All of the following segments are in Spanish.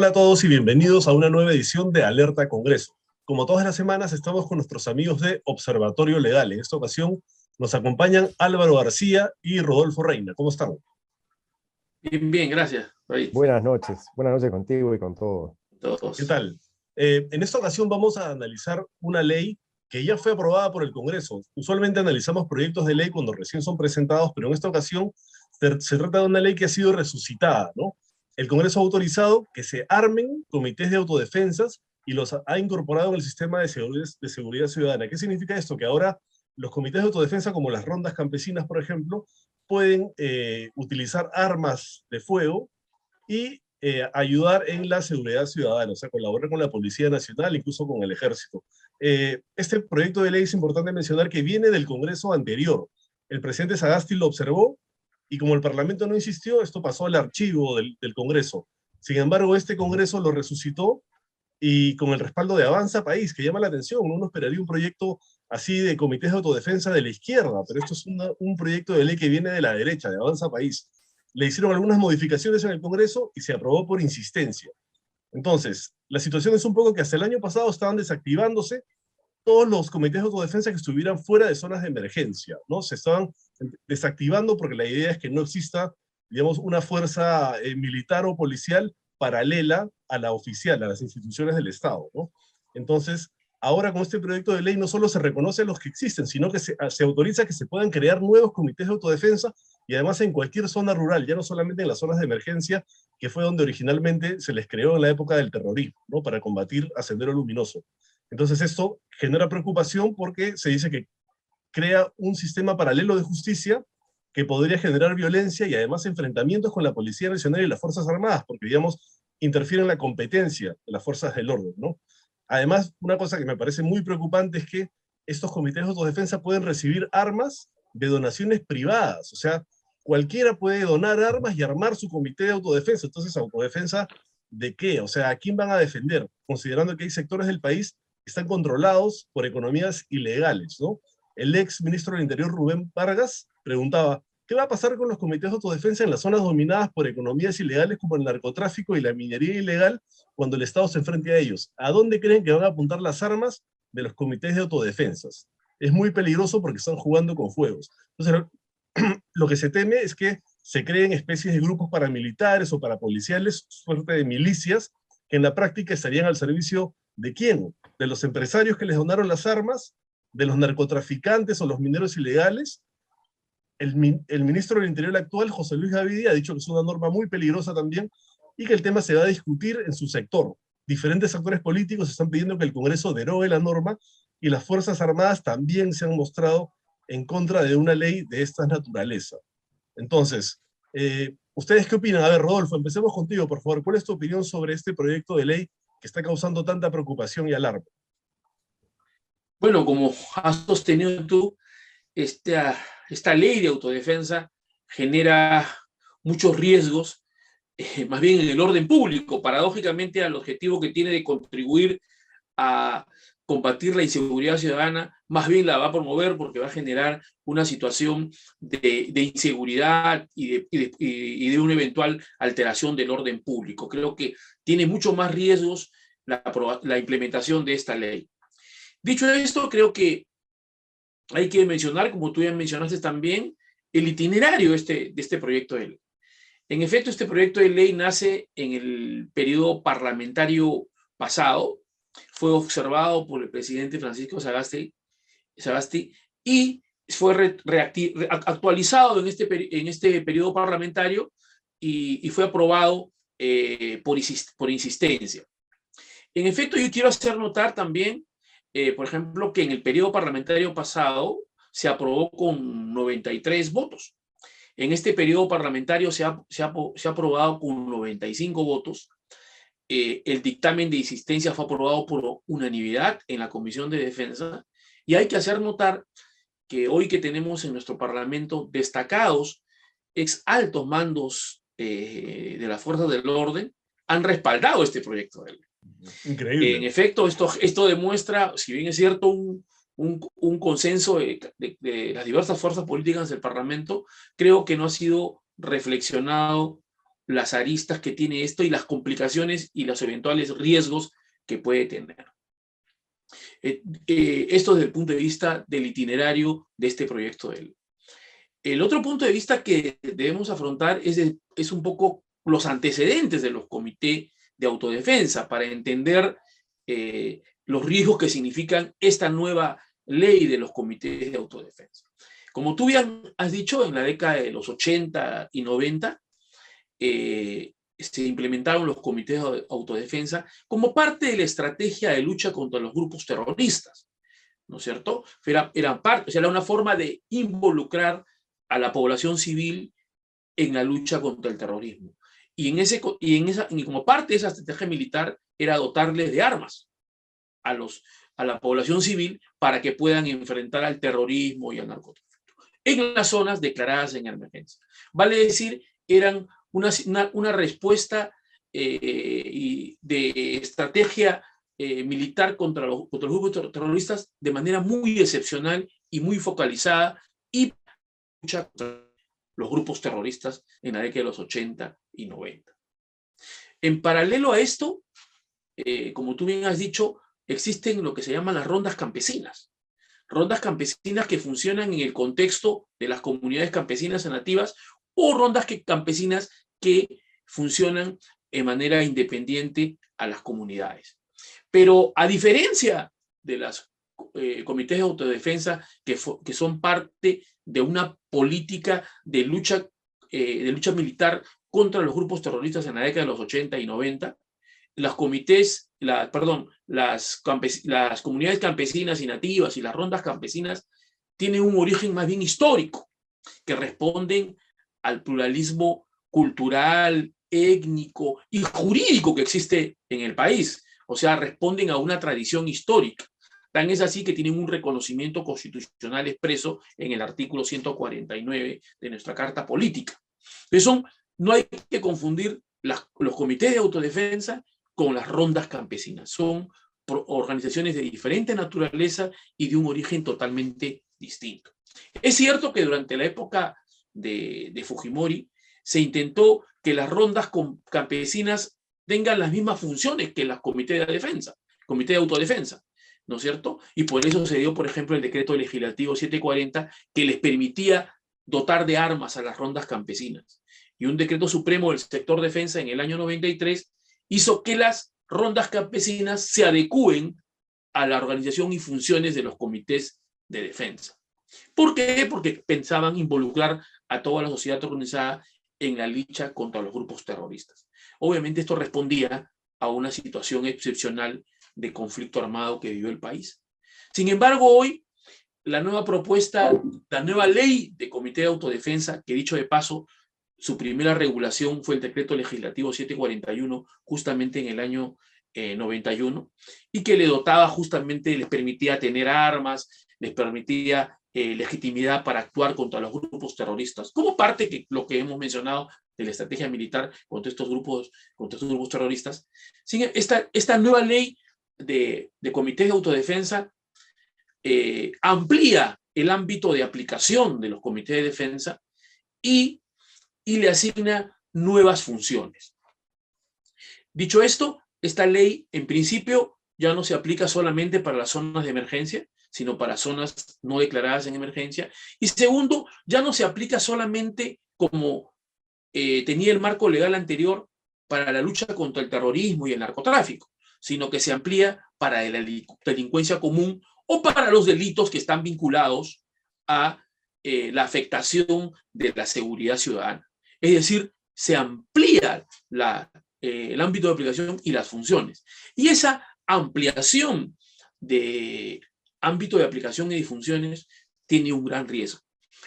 Hola a todos y bienvenidos a una nueva edición de Alerta Congreso. Como todas las semanas, estamos con nuestros amigos de Observatorio Legal. En esta ocasión nos acompañan Álvaro García y Rodolfo Reina. ¿Cómo están? Bien, bien, gracias, David. Buenas noches contigo y con todos. ¿Qué Todos. tal? En esta ocasión vamos a analizar una ley que ya fue aprobada por el Congreso. Usualmente analizamos proyectos de ley cuando recién son presentados, pero en esta ocasión se trata de una ley que ha sido resucitada, ¿no? El Congreso ha autorizado que se armen comités de autodefensas y los ha incorporado en el sistema de seguridad ciudadana. ¿Qué significa esto? Que ahora los comités de autodefensa, como las rondas campesinas, por ejemplo, pueden utilizar armas de fuego y ayudar en la seguridad ciudadana, o sea, colaborar con la Policía Nacional, incluso con el Ejército. Este proyecto de ley es importante mencionar que viene del Congreso anterior. El presidente Sagasti lo observó y como el Parlamento no insistió, esto pasó al archivo del Congreso. Sin embargo, este Congreso lo resucitó y con el respaldo de Avanza País, que llama la atención. Uno esperaría un proyecto así de comités de autodefensa de la izquierda, pero esto es un proyecto de ley que viene de la derecha, de Avanza País. Le hicieron algunas modificaciones en el Congreso y se aprobó por insistencia. Entonces, la situación es un poco que hasta el año pasado estaban desactivándose todos los comités de autodefensa que estuvieran fuera de zonas de emergencia, ¿no? Se estaban desactivando porque la idea es que no exista, digamos, una fuerza militar o policial paralela a la oficial, a las instituciones del Estado, ¿no? Entonces, ahora con este proyecto de ley no solo se reconoce a los que existen, sino que se autoriza que se puedan crear nuevos comités de autodefensa y además en cualquier zona rural, ya no solamente en las zonas de emergencia, que fue donde originalmente se les creó en la época del terrorismo, ¿no? Para combatir a Sendero Luminoso. Entonces esto genera preocupación porque se dice que crea un sistema paralelo de justicia que podría generar violencia y además enfrentamientos con la Policía Nacional y las Fuerzas Armadas, porque, digamos, interfiere en la competencia de las fuerzas del orden, ¿no? Además, una cosa que me parece muy preocupante es que estos comités de autodefensa pueden recibir armas de donaciones privadas, o sea, cualquiera puede donar armas y armar su comité de autodefensa. Entonces, ¿autodefensa de qué? O sea, ¿a quién van a defender? Considerando que hay sectores del país que están controlados por economías ilegales, ¿no? El ex ministro del Interior, Rubén Vargas, preguntaba, ¿qué va a pasar con los comités de autodefensa en las zonas dominadas por economías ilegales como el narcotráfico y la minería ilegal cuando el Estado se enfrente a ellos? ¿A dónde creen que van a apuntar las armas de los comités de autodefensas? Es muy peligroso porque están jugando con fuegos. Entonces, lo que se teme es que se creen especies de grupos paramilitares o parapoliciales, suerte de milicias, que en la práctica estarían al servicio ¿de quién? ¿De los empresarios que les donaron las armas? ¿De los narcotraficantes o los mineros ilegales? El ministro del Interior actual, José Luis Gavidia, ha dicho que es una norma muy peligrosa también y que el tema se va a discutir en su sector. Diferentes actores políticos están pidiendo que el Congreso derogue la norma y las Fuerzas Armadas también se han mostrado en contra de una ley de esta naturaleza. Entonces, ¿ustedes qué opinan? A ver, Rodolfo, empecemos contigo, por favor. ¿Cuál es tu opinión sobre este proyecto de ley que está causando tanta preocupación y alarma? Bueno, como has sostenido tú, esta ley de autodefensa genera muchos riesgos, más bien en el orden público, paradójicamente al objetivo que tiene de contribuir a combatir la inseguridad ciudadana, más bien la va a promover porque va a generar una situación de inseguridad y de una eventual alteración del orden público. Creo que tiene mucho más riesgos la implementación de esta ley. Dicho esto, creo que hay que mencionar, como tú ya mencionaste también, el itinerario de este proyecto de ley. En efecto, este proyecto de ley nace en el periodo parlamentario pasado, fue observado por el presidente Francisco Sagasti y fue actualizado en este periodo parlamentario y fue aprobado por insistencia. En efecto, yo quiero hacer notar también, por ejemplo, que en el periodo parlamentario pasado se aprobó con 93 votos. En este periodo parlamentario se ha aprobado con 95 votos. El dictamen de insistencia fue aprobado por unanimidad en la Comisión de Defensa. Y hay que hacer notar que hoy que tenemos en nuestro Parlamento destacados ex altos mandos de las fuerzas del orden han respaldado este proyecto de ley. Increíble. En efecto, esto demuestra, si bien es cierto, un consenso de las diversas fuerzas políticas del Parlamento, creo que no ha sido reflexionado las aristas que tiene esto y las complicaciones y los eventuales riesgos que puede tener. Esto desde el punto de vista del itinerario de este proyecto de ley. El otro punto de vista que debemos afrontar es un poco los antecedentes de los comités de autodefensa para entender los riesgos que significan esta nueva ley de los comités de autodefensa. Como tú bien has dicho, en la década de los 80 y 90 se implementaron los comités de autodefensa como parte de la estrategia de lucha contra los grupos terroristas, ¿no es cierto? Eran parte, o sea, era una forma de involucrar a la población civil en la lucha contra el terrorismo. Y como parte de esa estrategia militar era dotarles de armas a la población civil para que puedan enfrentar al terrorismo y al narcotráfico en las zonas declaradas en emergencia. Vale decir, eran una respuesta de estrategia militar contra los grupos terroristas de manera muy excepcional y muy focalizada y lucha contra los grupos terroristas en la década de los 80 y 90. En paralelo a esto, como tú bien has dicho, existen lo que se llaman las rondas campesinas. Rondas campesinas que funcionan en el contexto de las comunidades campesinas nativas o rondas campesinas que funcionan de manera independiente a las comunidades. Pero a diferencia de las comités de autodefensa que son parte de una política de lucha militar contra los grupos terroristas en la década de los 80 y 90, las comunidades campesinas y nativas y las rondas campesinas tienen un origen más bien histórico, que responden al pluralismo cultural, étnico y jurídico que existe en el país. O sea, responden a una tradición histórica. Tan es así que tienen un reconocimiento constitucional expreso en el artículo 149 de nuestra Carta Política. Eso no hay que confundir los comités de autodefensa con las rondas campesinas. Son organizaciones de diferente naturaleza y de un origen totalmente distinto. Es cierto que durante la época de Fujimori se intentó que las rondas campesinas tengan las mismas funciones que los comités de autodefensa, ¿no es cierto? Y por eso se dio, por ejemplo, el decreto legislativo 740 que les permitía dotar de armas a las rondas campesinas. Y un decreto supremo del sector defensa en el año 93 hizo que las rondas campesinas se adecúen a la organización y funciones de los comités de defensa. ¿Por qué? Porque pensaban involucrar a toda la sociedad organizada en la lucha contra los grupos terroristas. Obviamente esto respondía a una situación excepcional de conflicto armado que vivió el país. Sin embargo, hoy la nueva propuesta, la nueva ley de comité de autodefensa, que dicho de paso, su primera regulación fue el decreto legislativo 741, justamente en el año 91, y que le dotaba justamente, les permitía tener armas, les permitía legitimidad para actuar contra los grupos terroristas, como parte de lo que hemos mencionado de la estrategia militar contra estos grupos terroristas. Esta nueva ley de comités de autodefensa amplía el ámbito de aplicación de los comités de defensa y le asigna nuevas funciones. Dicho esto, esta ley en principio ya no se aplica solamente para las zonas de emergencia, sino para zonas no declaradas en emergencia. Y segundo, ya no se aplica solamente como tenía el marco legal anterior para la lucha contra el terrorismo y el narcotráfico, sino que se amplía para la delincuencia común o para los delitos que están vinculados a la afectación de la seguridad ciudadana. Es decir, se amplía el ámbito de aplicación y las funciones. Y esa ampliación de ámbito de aplicación y de funciones tiene un gran riesgo,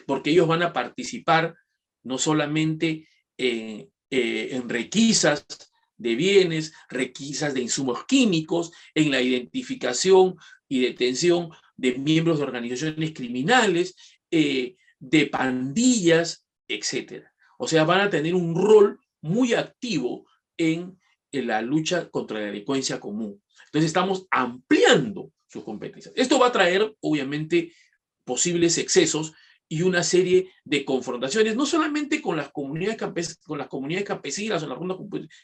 porque ellos van a participar no solamente en requisas de bienes, requisas de insumos químicos, en la identificación y detención de miembros de organizaciones criminales, de pandillas, etc. O sea, van a tener un rol muy activo en la lucha contra la delincuencia común. Entonces estamos ampliando sus competencias. Esto va a traer, obviamente, posibles excesos y una serie de confrontaciones, no solamente con las comunidades, campesinas o las rondas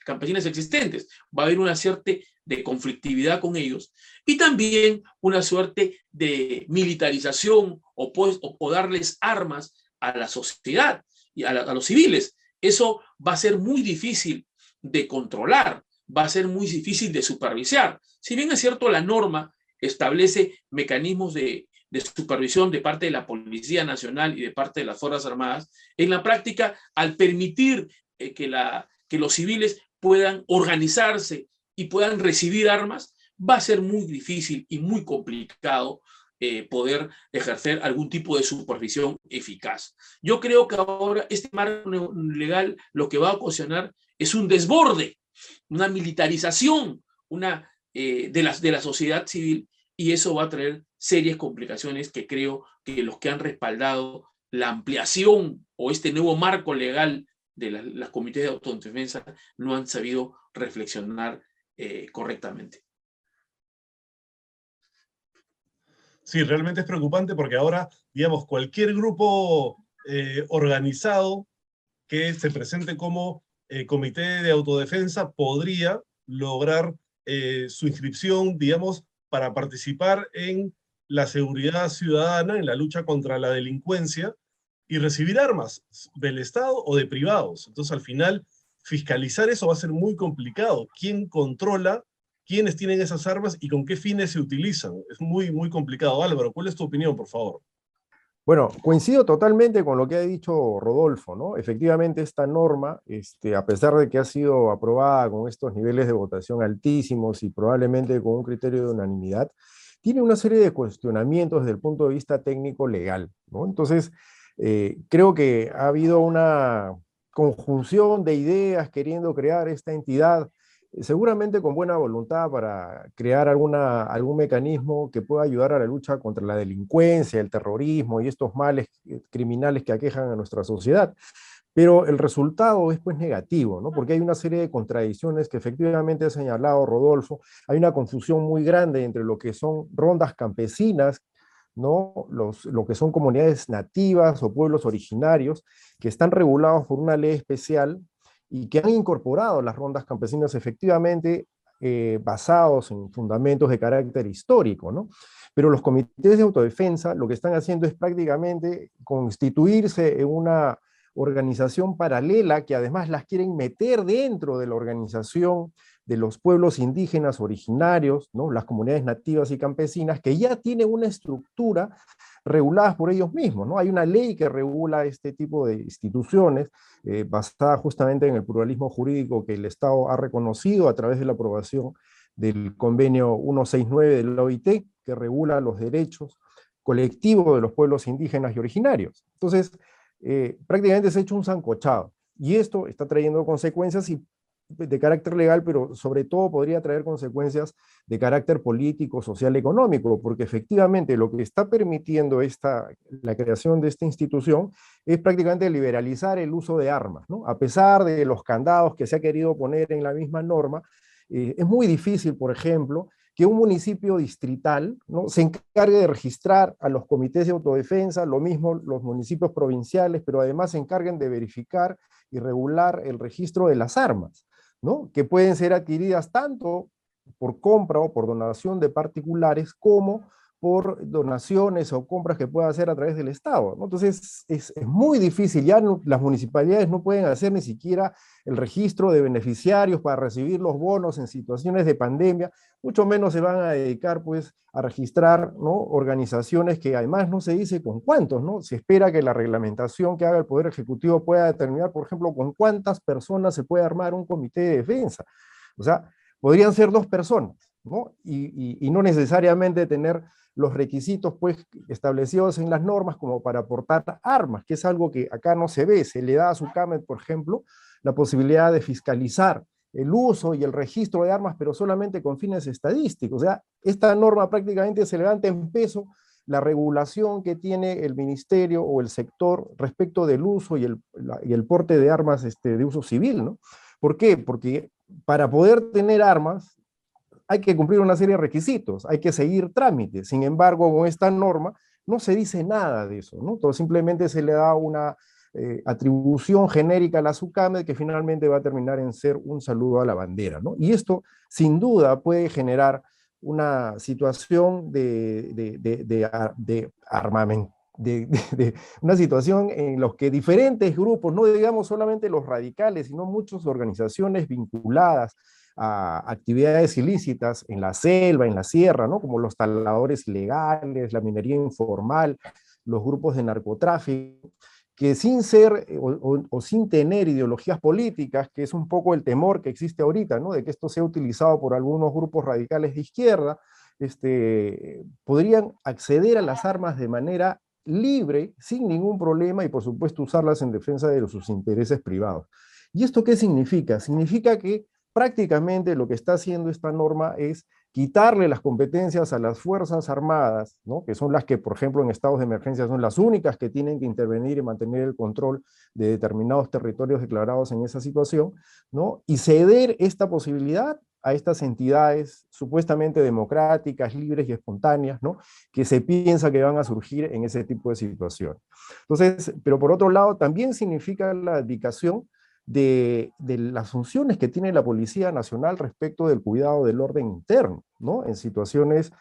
campesinas existentes, va a haber una suerte de conflictividad con ellos y también una suerte de militarización o darles armas a la sociedad y a los civiles. Eso va a ser muy difícil de controlar, va a ser muy difícil de supervisar. Si bien es cierto, la norma establece mecanismos de supervisión de parte de la Policía Nacional y de parte de las Fuerzas Armadas, en la práctica, al permitir que los civiles puedan organizarse y puedan recibir armas, va a ser muy difícil y muy complicado poder ejercer algún tipo de supervisión eficaz. Yo creo que ahora este marco legal lo que va a ocasionar es un desborde, una militarización de la sociedad civil, y eso va a traer serias complicaciones que creo que los que han respaldado la ampliación o este nuevo marco legal de las comités de autodefensa no han sabido reflexionar correctamente. Sí, realmente es preocupante porque ahora, digamos, cualquier grupo organizado que se presente como comité de autodefensa podría lograr su inscripción, digamos, para participar en la seguridad ciudadana, en la lucha contra la delincuencia y recibir armas del Estado o de privados. Entonces, al final, fiscalizar eso va a ser muy complicado. ¿Quién controla quiénes tienen esas armas y con qué fines se utilizan? Es muy, muy complicado. Álvaro, ¿cuál es tu opinión, por favor? Bueno, coincido totalmente con lo que ha dicho Rodolfo, ¿no? Efectivamente, esta norma, a pesar de que ha sido aprobada con estos niveles de votación altísimos y probablemente con un criterio de unanimidad, tiene una serie de cuestionamientos desde el punto de vista técnico-legal, ¿no? Entonces, creo que ha habido una conjunción de ideas queriendo crear esta entidad, seguramente con buena voluntad para crear algún mecanismo que pueda ayudar a la lucha contra la delincuencia, el terrorismo y estos males criminales que aquejan a nuestra sociedad. Pero el resultado es pues negativo, ¿no? Porque hay una serie de contradicciones que efectivamente ha señalado Rodolfo. Hay una confusión muy grande entre lo que son rondas campesinas, ¿no? Lo que son comunidades nativas o pueblos originarios que están regulados por una ley especial y que han incorporado las rondas campesinas efectivamente basados en fundamentos de carácter histórico, ¿no? Pero los comités de autodefensa lo que están haciendo es prácticamente constituirse en una organización paralela que además las quieren meter dentro de la organización de los pueblos indígenas originarios, ¿no? Las comunidades nativas y campesinas, que ya tienen una estructura reguladas por ellos mismos, ¿no? Hay una ley que regula este tipo de instituciones, basada justamente en el pluralismo jurídico que el Estado ha reconocido a través de la aprobación del convenio 169 de la OIT, que regula los derechos colectivos de los pueblos indígenas y originarios. Entonces, prácticamente se ha hecho un sancochado, y esto está trayendo consecuencias de carácter legal, pero sobre todo podría traer consecuencias de carácter político, social, económico, porque efectivamente lo que está permitiendo la creación de esta institución es prácticamente liberalizar el uso de armas, ¿no? A pesar de los candados que se ha querido poner en la misma norma, es muy difícil, por ejemplo, que un municipio distrital, ¿no?, se encargue de registrar a los comités de autodefensa, lo mismo los municipios provinciales, pero además se encarguen de verificar y regular el registro de las armas, ¿no?, que pueden ser adquiridas tanto por compra o por donación de particulares como por donaciones o compras que pueda hacer a través del Estado, ¿no? Entonces es muy difícil, ya las municipalidades no pueden hacer ni siquiera el registro de beneficiarios para recibir los bonos en situaciones de pandemia, mucho menos se van a dedicar pues a registrar, ¿no?, organizaciones que además no se dice con cuántos, ¿no? Se espera que la reglamentación que haga el Poder Ejecutivo pueda determinar, por ejemplo, con cuántas personas se puede armar un comité de defensa. O sea, podrían ser 2 personas, ¿no? Y no necesariamente tener los requisitos pues establecidos en las normas como para aportar armas, que es algo que acá no se ve. Se le da a SUCAMED, por ejemplo, la posibilidad de fiscalizar el uso y el registro de armas, pero solamente con fines estadísticos. O sea, esta norma prácticamente se levanta en peso la regulación que tiene el ministerio o el sector respecto del uso y el porte de armas de uso civil, ¿no? ¿Por qué? Porque para poder tener armas hay que cumplir una serie de requisitos, hay que seguir trámites. Sin embargo, con esta norma no se dice nada de eso, ¿no? Entonces simplemente se le da una atribución genérica a la SUCAMED que finalmente va a terminar en ser un saludo a la bandera, ¿no? Y esto sin duda puede generar una situación de armamento, una situación en la que diferentes grupos, no digamos solamente los radicales, sino muchas organizaciones vinculadas a actividades ilícitas en la selva, en la sierra, ¿no? Como los taladores ilegales, la minería informal, los grupos de narcotráfico, que sin ser o sin tener ideologías políticas, que es un poco el temor que existe ahorita, ¿no? De que esto sea utilizado por algunos grupos radicales de izquierda, podrían acceder a las armas de manera libre, sin ningún problema, y por supuesto usarlas en defensa de sus intereses privados. ¿Y esto qué significa? Significa que prácticamente lo que está haciendo esta norma es quitarle las competencias a las Fuerzas Armadas, ¿no? Que son las que, por ejemplo, en estados de emergencia son las únicas que tienen que intervenir y mantener el control de determinados territorios declarados en esa situación, ¿no? Y ceder esta posibilidad a estas entidades supuestamente democráticas, libres y espontáneas, ¿no? Que se piensa que van a surgir en ese tipo de situación. Entonces, pero por otro lado, también significa la abdicación de las funciones que tiene la Policía Nacional respecto del cuidado del orden interno, ¿no? En situaciones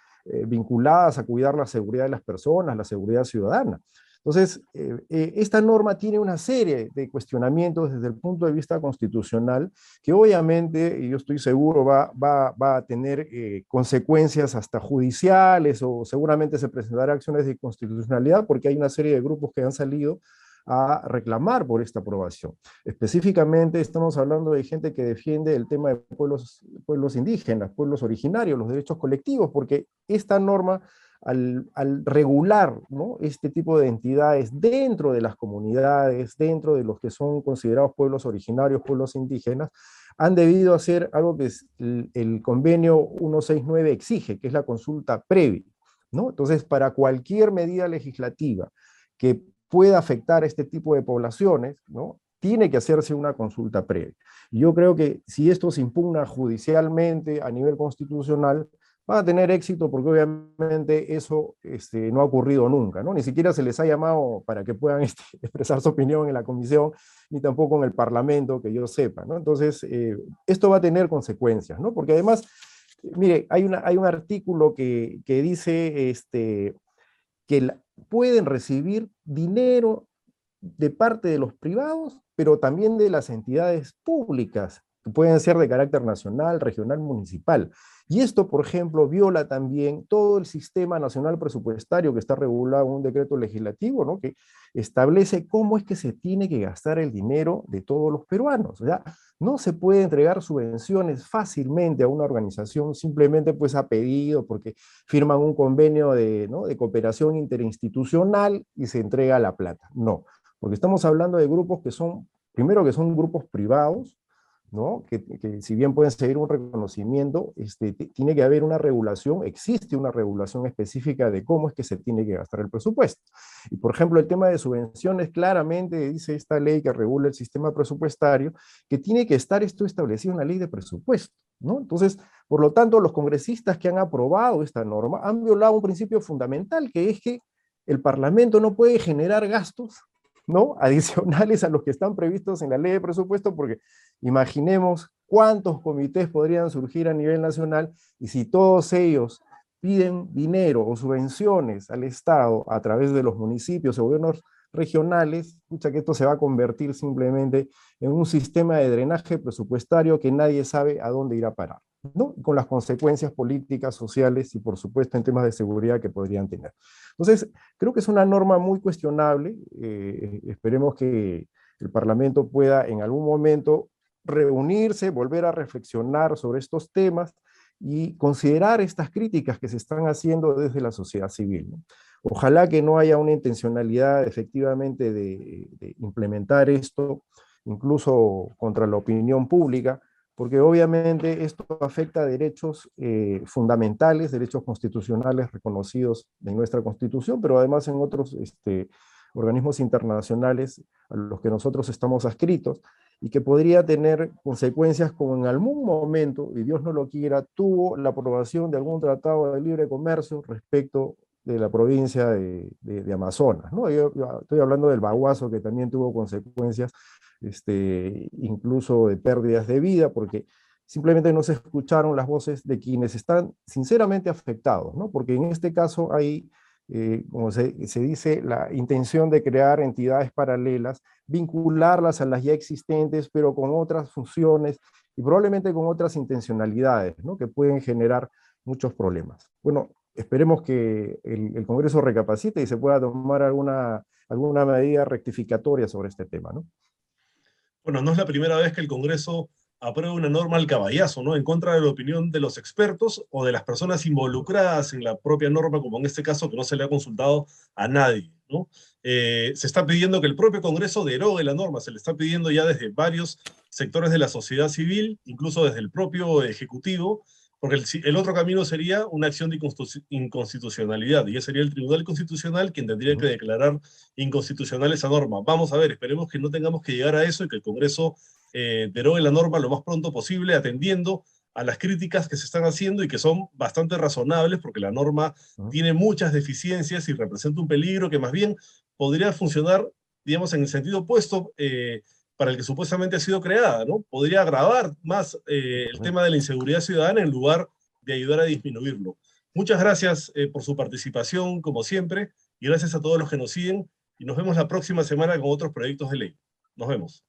vinculadas a cuidar la seguridad de las personas, la seguridad ciudadana. Entonces, esta norma tiene una serie de cuestionamientos desde el punto de vista constitucional que obviamente, y yo estoy seguro, va a tener consecuencias hasta judiciales o seguramente se presentarán acciones de constitucionalidad porque hay una serie de grupos que han salido a reclamar por esta aprobación. Específicamente estamos hablando de gente que defiende el tema de pueblos indígenas, pueblos originarios, los derechos colectivos, porque esta norma al regular, ¿no? Este tipo de entidades dentro de las comunidades, dentro de los que son considerados pueblos originarios, pueblos indígenas, han debido hacer algo que el convenio 169 exige, que es la consulta previa, ¿no? Entonces, para cualquier medida legislativa que pueda afectar a este tipo de poblaciones, ¿no? Tiene que hacerse una consulta previa. Y yo creo que si esto se impugna judicialmente a nivel constitucional, van a tener éxito porque obviamente eso no ha ocurrido nunca, ¿no? Ni siquiera se les ha llamado para que puedan expresar su opinión en la comisión, ni tampoco en el Parlamento, que yo sepa, ¿no? Entonces, esto va a tener consecuencias, ¿no? Porque además, mire, hay un artículo que dice que pueden recibir dinero de parte de los privados, pero también de las entidades públicas, que pueden ser de carácter nacional, regional, municipal. Y esto, por ejemplo, viola también todo el sistema nacional presupuestario que está regulado en un decreto legislativo, ¿no? Que establece cómo es que se tiene que gastar el dinero de todos los peruanos. O sea, no se puede entregar subvenciones fácilmente a una organización simplemente pues a pedido porque firman un convenio ¿no? de cooperación interinstitucional y se entrega la plata. No, porque estamos hablando de grupos que son, primero que son grupos privados, ¿no? Que si bien pueden seguir un reconocimiento, tiene que haber una regulación, existe una regulación específica de cómo es que se tiene que gastar el presupuesto. Y por ejemplo, el tema de subvenciones, claramente dice esta ley que regula el sistema presupuestario, que tiene que estar esto establecido en la ley de presupuesto, ¿no? Entonces, por lo tanto, los congresistas que han aprobado esta norma han violado un principio fundamental, que es que el Parlamento no puede generar gastos, ¿no? Adicionales a los que están previstos en la ley de presupuesto, porque imaginemos cuántos comités podrían surgir a nivel nacional y si todos ellos piden dinero o subvenciones al Estado a través de los municipios o gobiernos regionales, escucha que esto se va a convertir simplemente en un sistema de drenaje presupuestario que nadie sabe a dónde ir a parar, ¿no? Con las consecuencias políticas, sociales y por supuesto en temas de seguridad que podrían tener. Entonces, creo que es una norma muy cuestionable. Esperemos que el Parlamento pueda en algún momento reunirse, volver a reflexionar sobre estos temas y considerar estas críticas que se están haciendo desde la sociedad civil, ¿no? Ojalá que no haya una intencionalidad efectivamente de implementar esto, incluso contra la opinión pública, porque obviamente esto afecta a derechos fundamentales, derechos constitucionales reconocidos en nuestra Constitución, pero además en otros organismos internacionales a los que nosotros estamos adscritos, y que podría tener consecuencias como en algún momento, y Dios no lo quiera, tuvo la aprobación de algún tratado de libre comercio respecto de la provincia de Amazonas, ¿no? Yo estoy hablando del baguazo que también tuvo consecuencias, incluso de pérdidas de vida, porque simplemente no se escucharon las voces de quienes están sinceramente afectados, ¿no? Porque en este caso hay, como se dice, la intención de crear entidades paralelas, vincularlas a las ya existentes, pero con otras funciones y probablemente con otras intencionalidades, ¿no? Que pueden generar muchos problemas. Bueno, esperemos que el Congreso recapacite y se pueda tomar alguna medida rectificatoria sobre este tema, ¿no? Bueno, no es la primera vez que el Congreso aprueba una norma al caballazo, ¿no? En contra de la opinión de los expertos o de las personas involucradas en la propia norma, como en este caso que no se le ha consultado a nadie, ¿no? Se está pidiendo que el propio Congreso derogue la norma, se le está pidiendo ya desde varios sectores de la sociedad civil, incluso desde el propio Ejecutivo, porque el otro camino sería una acción de inconstitucionalidad, y ya sería el Tribunal Constitucional quien tendría que declarar inconstitucional esa norma. Vamos a ver, esperemos que no tengamos que llegar a eso y que el Congreso derogue la norma lo más pronto posible, atendiendo a las críticas que se están haciendo y que son bastante razonables, porque la norma tiene muchas deficiencias y representa un peligro que más bien podría funcionar, digamos, en el sentido opuesto para el que supuestamente ha sido creada, ¿no? Podría agravar más el tema de la inseguridad ciudadana en lugar de ayudar a disminuirlo. Muchas gracias por su participación, como siempre, y gracias a todos los que nos siguen, y nos vemos la próxima semana con otros proyectos de ley. Nos vemos.